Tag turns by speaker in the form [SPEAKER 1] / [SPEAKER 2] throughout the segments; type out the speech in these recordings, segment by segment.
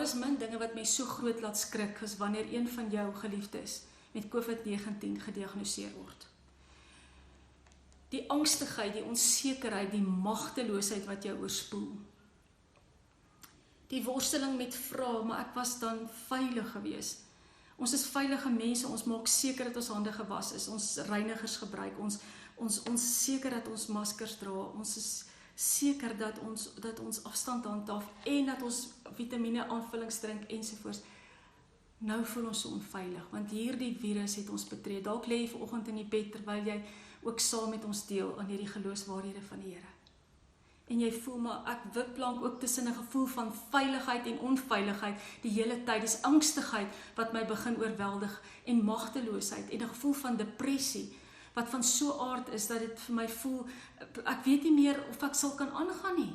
[SPEAKER 1] daar is min dinge wat my so groot laat skrik, as wanneer een van jou geliefdes met COVID-19 gediagnoseer word. Die angstigheid, die onsekerheid, die magteloosheid wat jou oorspoel. Die worsteling met vrae, maar ek was dan veilig gewees. Ons is veilige mense, ons maak seker dat ons hande gewas is, ons reinigers gebruik, ons seker dat ons maskers dra, ons is seker dat ons afstand handhaaf en dat ons vitamine aanvullings drink ensovoorts. Nou voel ons so onveilig, want hierdie virus het ons betree. Dalk lê jy vanoggend in die bed terwyl jy ook saam met ons deel aan hierdie geloofswaarhede van die Here. En jy voel, maar ek wiplank ook tussen 'n gevoel van veiligheid en onveiligheid die hele tyd. Dis angstigheid wat my begin oorweldig en magteloosheid en 'n gevoel van depressie wat van so aard is dat dit vir my voel, ek weet nie meer of ek sal kan aangaan nie.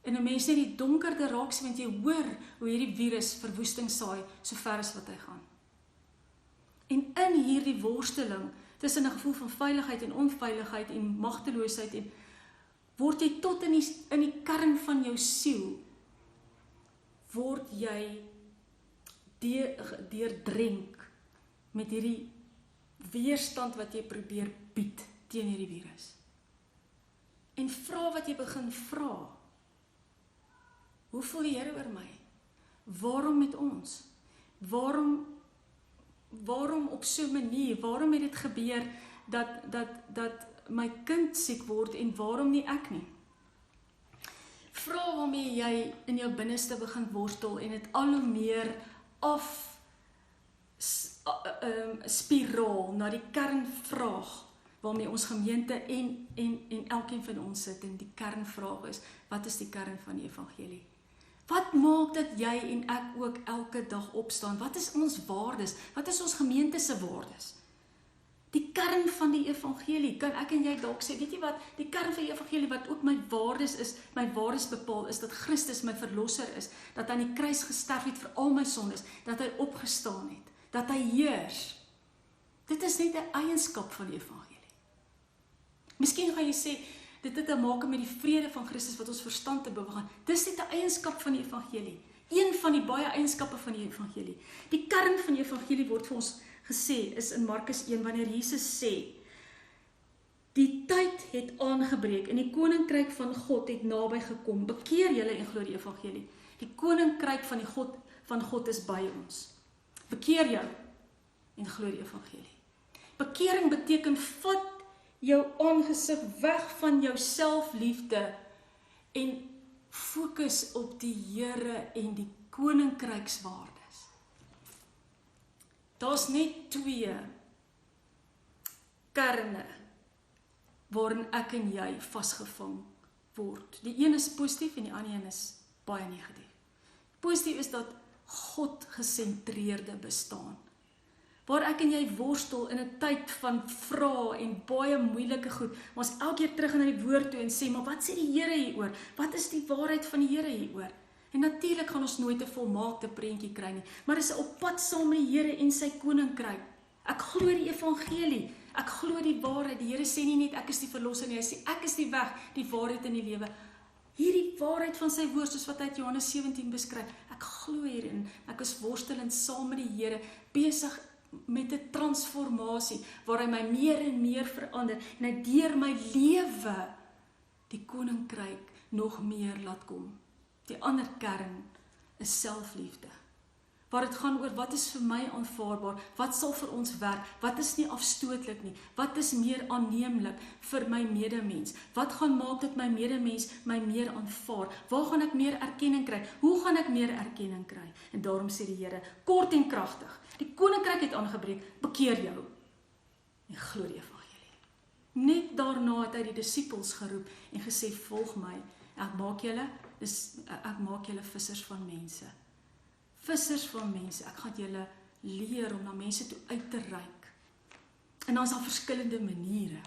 [SPEAKER 1] En 'n mens net die donkerde raak sien, want jy hoor hoe hierdie virus verwoesting saai so ver as wat hy gaan. En in hierdie worsteling tussen 'n gevoel van veiligheid en onveiligheid en magteloosheid en word jy tot in die kern van jou siel, word jy deurdrenk met hierdie weerstand wat jy probeer bied teen hierdie virus. En vra wat jy begin vra. Hoe voel die Here oor my? Waarom met ons? Waarom op so 'n manier? Waarom het dit gebeur dat my kind siek word en waarom nie ek nie? Vra waarmee jy in jou binneste begin worstel en dit al hoe meer spiraal na die kernvraag waarmee ons gemeente en elkeen van ons sit, en die kernvraag is, wat is die kern van die evangelie? Wat maak dat jy en ek ook elke dag opstaan? Wat is ons waardes? Wat is ons gemeente se waardes? Die kern van die evangelie, kan ek en jy dalk sê, weet jy wat, die kern van die evangelie wat ook my waardes bepaal, is dat Christus my verlosser is, dat hy aan die kruis gesterf het vir al my sondes, dat hy opgestaan het, dat hy heers. Dit is net 'n eienskap van die evangelie. Miskien gaan jy sê, dit het te maak met die vrede van Christus wat ons verstand te bowe gaan. Dis net 'n eienskap van die evangelie. Een van die baie eienskappe van die evangelie. Die kern van die evangelie word vir ons gesê, is in Markus 1, wanneer Jesus sê, die tyd het aangebreek en die koninkryk van God het naby gekom. Bekeer julle en glo die evangelie. Die koninkryk van God is by ons. Bekeer jou en glo die evangelie. Bekering beteken, vat jou aangesig weg van jou selfliefde en fokus op die Here en die koninkrykswaardes. Daar's net 2 kerne waarin ek en jy vasgevang word. Die een is positief en die ander een is baie negatief. Positief is dat God gesentreerde bestaan, waar ek en jy worstel in 'n tyd van vrae en baie moeilike goed, maar ons elke keer terug na die woord toe en sê, maar wat sê die Here hieroor? Wat is die waarheid van die Here hieroor? En natuurlik gaan ons nooit 'n volmaakte prentjie kry nie, maar dis 'n op pad saam met die Here en sy koninkryk. Ek glo die evangelie, ek glo die waarheid. Die Here sê nie net ek is die verlosser nie, hy sê ek is die weg, die waarheid en die lewe. Hierdie waarheid van sy woord, soos wat hy uit Johannes 17 beskryf, ek glo hierin, ek is worstelend saam met die Here, besig met 'n transformasie, waar hy my meer en meer verander, en hy deur my lewe die koninkryk nog meer laat kom. Die ander kern is selfliefde, waar dit gaan oor wat is vir my aanvaarbaar, wat sal vir ons werk, wat is nie afstootlik nie, wat is meer aanneemlik vir my medemens, wat gaan maak dat my medemens my meer aanvaar, waar gaan ek meer erkenning kry, hoe gaan ek meer erkenning kry? En daarom sê die Here, kort en kragtig, die koninkryk het aangebreek, bekeer jou en glo die evangelie. Net daarna het hy die disippels geroep en gesê, volg my, ek maak julle vissers van mense. Vissers van mense, ek gaan julle leer om na mense toe uit te reik. En dan is daar verskillende maniere.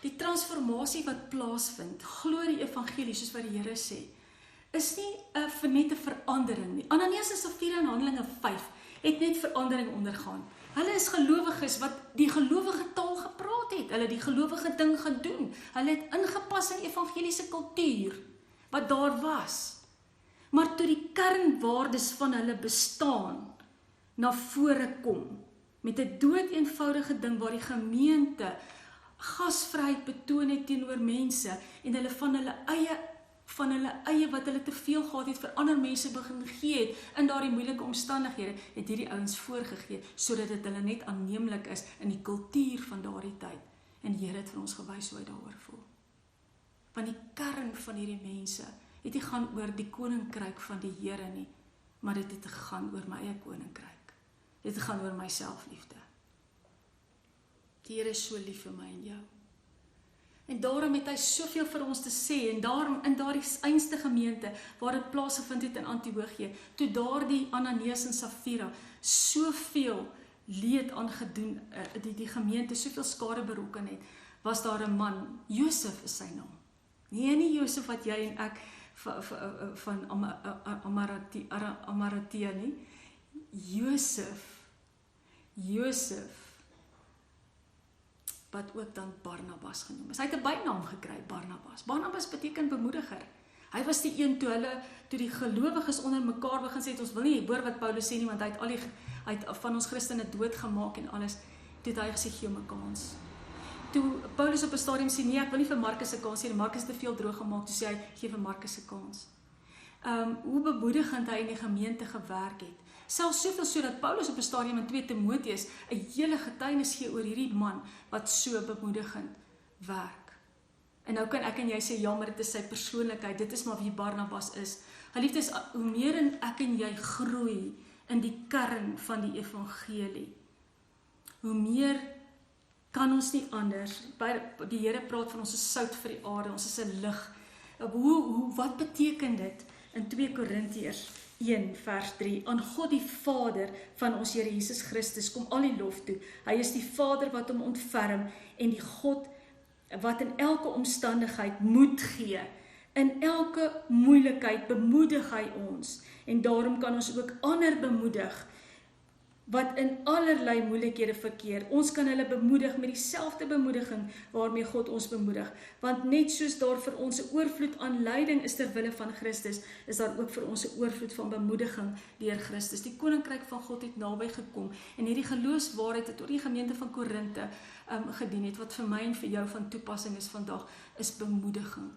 [SPEAKER 1] Die transformasie wat plaasvind, glo die evangelie, soos wat die Here sê, is nie vir net 'n verandering nie. Ananias en Safira in Handelinge 5 het net verandering ondergaan. Hulle is gelowiges wat die gelowige taal gepraat het. Hulle het die gelowige ding gedoen. Hulle het ingepas in evangeliese kultuur, wat daar was. Maar toe die kernwaardes van hulle bestaan na vore kom, met 'n doodeenvoudige ding waar die gemeente gasvryheid betoon het teenoor mense en hulle van hulle eie wat hulle te veel gehad het vir ander mense begin gee het in daardie moeilike omstandighede, het hierdie ouens voorgegee sodat dit hulle net aanneemlik is in die kultuur van daardie tyd. En die Here het vir ons gewys hoe hy daaroor voel. Want die kern van hierdie mense het nie gaan oor die koninkryk van die Here nie, maar dit het gegaan oor my eie koninkryk. Dit het gaan oor my selfliefde. Die Here is so lief vir my en jou. En daarom het hy soveel vir ons te sê, en daarom in daardie einste gemeente, waar dit plaasgevind het in Antiochië, toe daardie Ananias en Safira soveel leed aangedoen, die gemeente soveel skade berokken het, was daar 'n man, Josef is sy naam. Nie Josef wat jy en ek van Amaratia nie. Josef, wat ook dan Barnabas genoem is. Hy het 'n bynaam gekry, Barnabas. Barnabas beteken bemoediger. Hy was die een toe die gelowiges onder mekaar begin sê, ons wil nie hoor wat Paulus sê nie, want hy het van ons Christene doodgemaak en alles. Toe het hy gesê, gee hom 'n kans. Toe Paulus op 'n stadium sê, nee, ek wil nie vir Markus 'n kans hê, Markus het te veel droog gemaak, toe sê hy, gee vir Markus 'n kans. Hoe bemoedigend hy in die gemeente gewerk het. Selfs soveel so dat Paulus op 'n stadium in 2 Timoteus 'n hele getuienis gee oor hierdie man wat so bemoedigend werk. En nou kan ek en jy sê, ja, maar dit is sy persoonlikheid, dit is maar wie Barnabas is. Geliefdes, hoe meer ek en jy groei in die kern van die evangelie, hoe meer kan ons nie anders. Die Here praat van ons is sout vir die aarde, ons is 'n lig. Wat beteken dit in 2 Korintiërs 1 vers 3, aan God die Vader van ons Here Jesus Christus kom al die lof toe. Hy is die Vader wat hom ontferm en die God wat in elke omstandigheid moed gee. In elke moeilikheid bemoedig hy ons en daarom kan ons ook ander bemoedig wat in allerlei moeilikhede verkeer. Ons kan hulle bemoedig met dieselfde bemoediging waarmee God ons bemoedig. Want net soos daar vir ons 'n oorvloed aan lyding is ter wille van Christus, is daar ook vir ons 'n oorvloed van bemoediging deur Christus. Die koninkryk van God het naby gekom en hierdie geloofswaarheid het oor die gemeente van Korinthe gedien het, wat vir my en vir jou van toepassing is vandag, is bemoediging.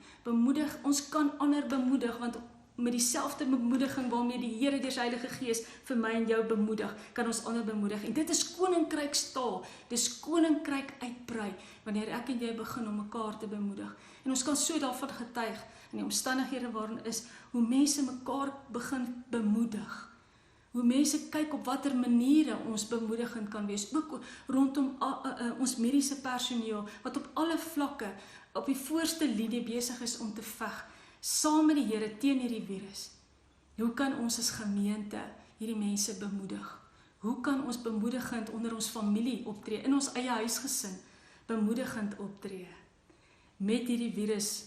[SPEAKER 1] Ons kan ander bemoedig, want met dieselfde bemoediging waarmee die Here deur sy Heilige Gees vir my en jou bemoedig, kan ons ander bemoedig. En dit is koninkrykstaal, dis koninkryk uitbrei, wanneer ek en jy begin om mekaar te bemoedig. En ons kan so daarvan getuig, in die omstandighede waarin is, hoe mense mekaar begin bemoedig. Hoe mense kyk op watter maniere ons bemoedigend kan wees, ook rondom ons mediese personeel, wat op alle vlakke, op die voorste linie besig is om te veg, saam met die Here teen hierdie virus. Hoe kan ons as gemeente hierdie mense bemoedig? Hoe kan ons bemoedigend onder ons familie optree, in ons eie huisgesin bemoedigend optree, met hierdie virus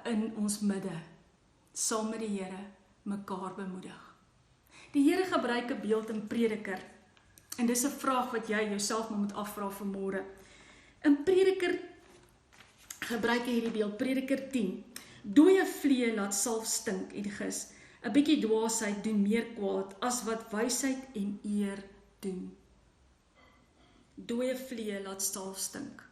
[SPEAKER 1] in ons midde, saam met die Here mekaar bemoedig? Die Here gebruik 'n beeld in Prediker, en dis 'n vraag wat jy jouself moet afvra vanmôre. In Prediker gebruik hy hierdie beeld, Prediker 10. Dooie vlee laat salf stink en gis. 'n bietjie dwaasheid doen meer kwaad as wat wysheid en eer doen. Dooie vlee laat salf stink.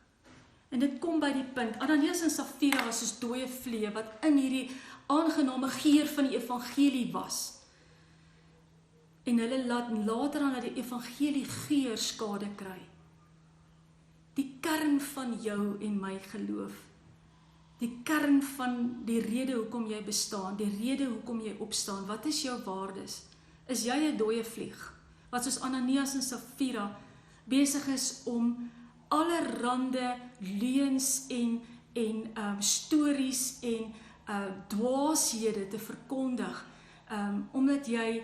[SPEAKER 1] En dit kom by die punt, Ananias en Safira was soos dooie vlee wat in hierdie aangename geur van die evangelie was. En hulle laat later aan dat die evangelie geur skade kry. Die kern van jou en my geloof, die kern van die rede hoekom jy bestaan, die rede hoekom jy opstaan, wat is jou waardes? Is jy 'n dooie vlieg, wat soos Ananias en Safira besig is om allerhande leuns en stories en dwaashede te verkondig, omdat jy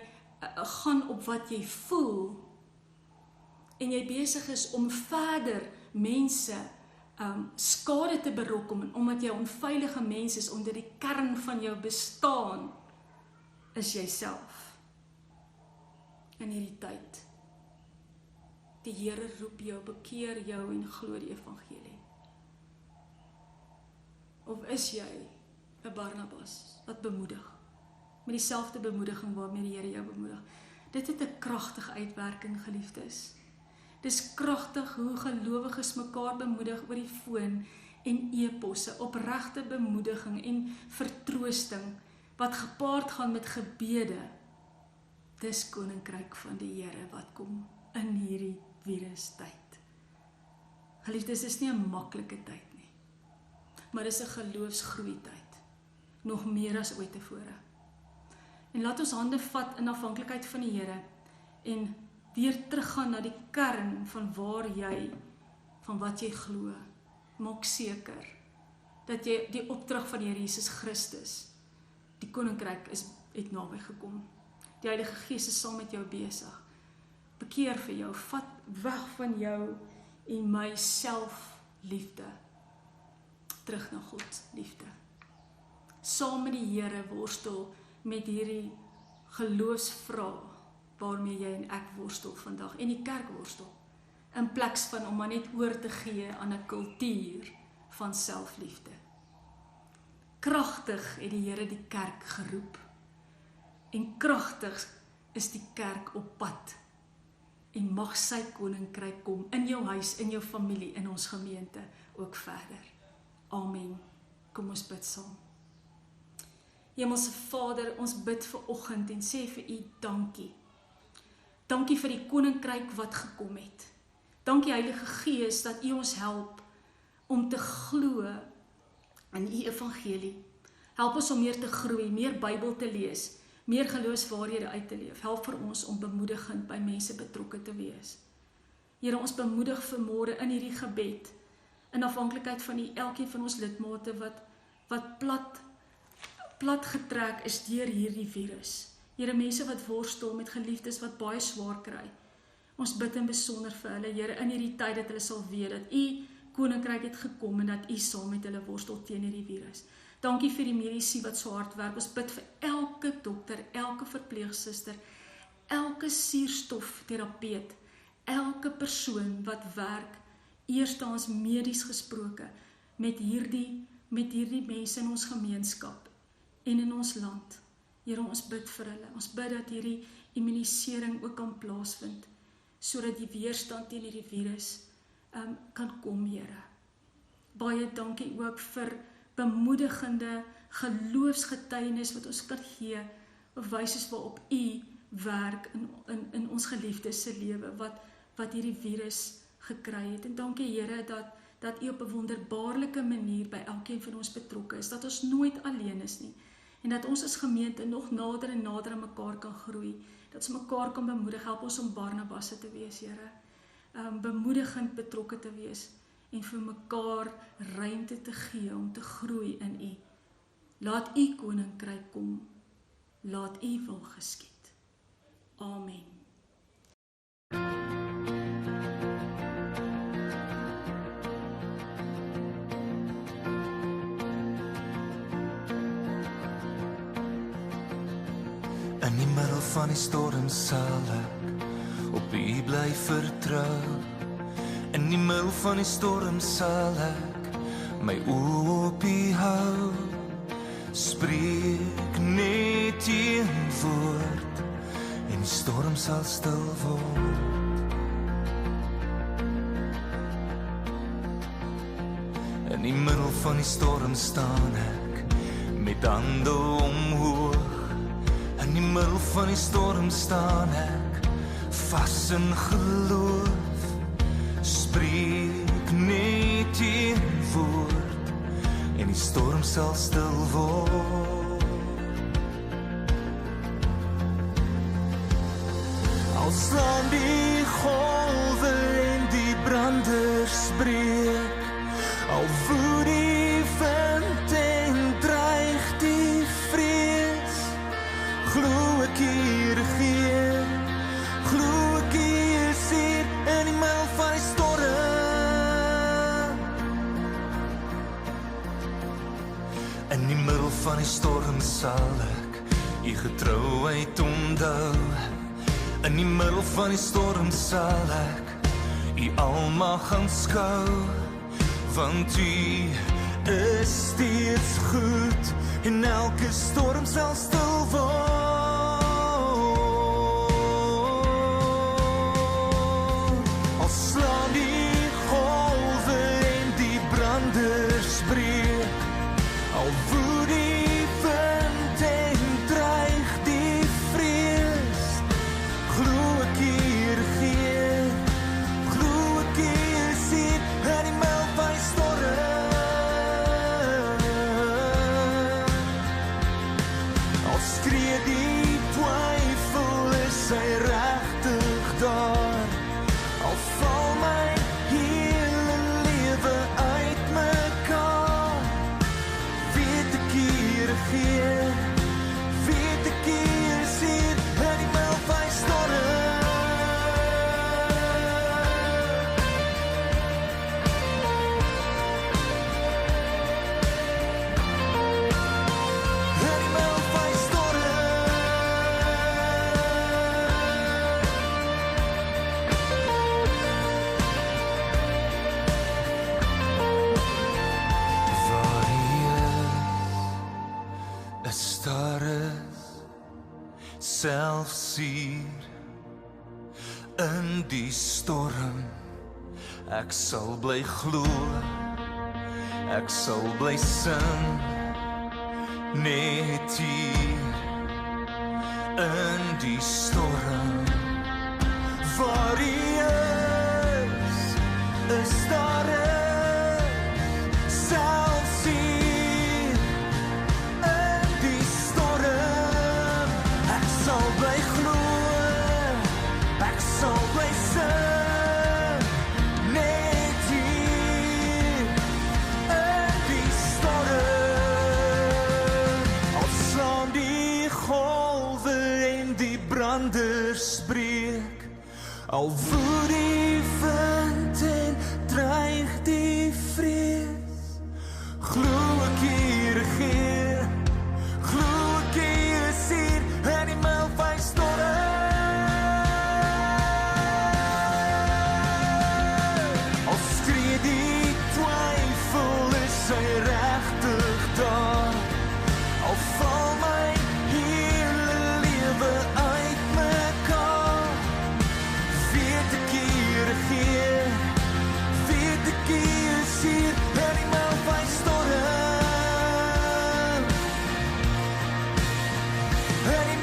[SPEAKER 1] gaan op wat jy voel, en jy besig is om verder mense skade te berokken, omdat jy onveilige mens is, onder die kern van jou bestaan, is jy self. In hierdie tyd. Die Here roep jou, bekeer jou en glo die evangelie. Of is jy 'n Barnabas wat bemoedig, met dieselfde bemoediging waarmee die Here jou bemoedig? Dit het 'n kragtige uitwerking, geliefdes. Dis kragtig hoe gelowiges mekaar bemoedig oor die foon en e-posse, opregte bemoediging en vertroosting, wat gepaard gaan met gebede. Dis koninkryk van die Here wat kom in hierdie virustyd. Geliefdes, dis nie 'n maklike tyd nie, maar dis 'n geloofsgroei tyd, nog meer as ooit tevore. En laat ons hande vat in afhanklikheid van die Here en weer teruggaan na die kern van waar jy, van wat jy glo. Maak seker dat jy die opdrag van die Here Jesus Christus, die koninkryk het naby gekom. Die Heilige Gees is saam met jou besig. Bekeer vir jou, vat weg van jou en my selfliefde, terug na God liefde. Saam met die Here worstel met hierdie geloofsvrae waarmee jy en ek worstel vandag, en die kerk worstel, in plek van om maar net oor te gee aan 'n kultuur van selfliefde. Kragtig het die Here die kerk geroep, en kragtig is die kerk op pad, en mag sy koninkryk kom in jou huis, in jou familie, in ons gemeente ook verder. Amen. Kom ons bid saam. Hemelse Vader, ons bid vir oggend en sê vir U dankie. Dankie vir die koninkryk wat gekom het. Dankie Heilige Gees dat U ons help om te glo in U evangelie. Help ons om meer te groei, meer Bybel te lees, meer geloofswaarhede uit te leef. Help vir ons om bemoedigend by mense betrokke te wees. Here, ons bemoedig vanmôre in hierdie gebed, in afhanklikheid van U, elkeen van ons lidmate wat plat getrek is deur hierdie virus. Here, mense wat worstel met geliefdes wat baie swaar kry. Ons bid in besonder vir hulle, Here, in hierdie tyd dat hulle sal weet dat U koninkryk het gekom en dat U saam met hulle worstel teen hierdie virus. Dankie vir die mediese wat so hard werk. Ons bid vir elke dokter, elke verpleegsuster, elke suurstofterapeut, elke persoon wat werk, eerstens medies gesproke, met hierdie mense in ons gemeenskap en in ons land. Here, ons bid vir hulle. Ons bid dat hierdie immunisering ook kan plaasvind, sodat die weerstand teen hierdie virus kan kom, Here. Baie dankie ook vir bemoedigende geloofsgetuienis wat ons kan gee, of wyses waarop U werk in ons geliefdes se lewe, wat hierdie virus gekry het. En dankie Here dat U op 'n wonderbaarlike manier by elkeen van ons betrokke is, dat ons nooit alleen is nie, en dat ons as gemeente nog nader en nader aan mekaar kan groei, dat ons mekaar kan bemoedig. Help ons om Barnabasse te wees, Here, bemoedigend betrokke te wees, en vir mekaar ruimte te gee om te groei in U. Laat U koninkryk kom, laat U wil geskied. Amen.
[SPEAKER 2] In die middel van die storm sal ek op U bly vertrou. In die middel van die storm sal ek my oë op U hou. Spreek net een woord en die storm sal stil word. In die middel van die storm staan ek met hande omhoog. In die middel van die storm staan ek vas in geloof. Spreek net een woord en die storm sal stil word. Al slaan die golwe en die branders breek, al woed die wind en dreig die vrees, glo ek hier regeer, glo ek hier is hier in die middel van die storm. In die middel van die storm sal ek U getrouheid onthou. In die middel van die storm sal ek U almag aanskou, want U is steeds goed en elke storm sal stil word. Al slaan die golwe en die branders breek, al woed die wind en dreig die vrees, glo ek hier regeer, glo ek hier sien in die Melkwy storm. Al skree die twyfel, is hy regtig daar, al val my hele lewe uit mekaar, weet ek hier regeer, weet ek hier sien in die Melkwy storm. In die Melkwy storm. Waar hy is daar is, selfs hier in die storm. Ek sal bly glo, ek sal bly sing, net hier in die storm. Waar hy is daar is, selfs hier in die storm. Ek sal bly glo, ek sal bly sing, net hier in die storm. Al slaan die golwe en die branders breek, al woed die wind en dreig die vrees, glo ek hier regeer, glo ek hier sien in die Melkwy storm. Al skree die twyfel, is hy regtig daar, al val my hele lewe uit mekaar, weet ek hier regeer, weet ek hier sien in die Melkwy storm. In die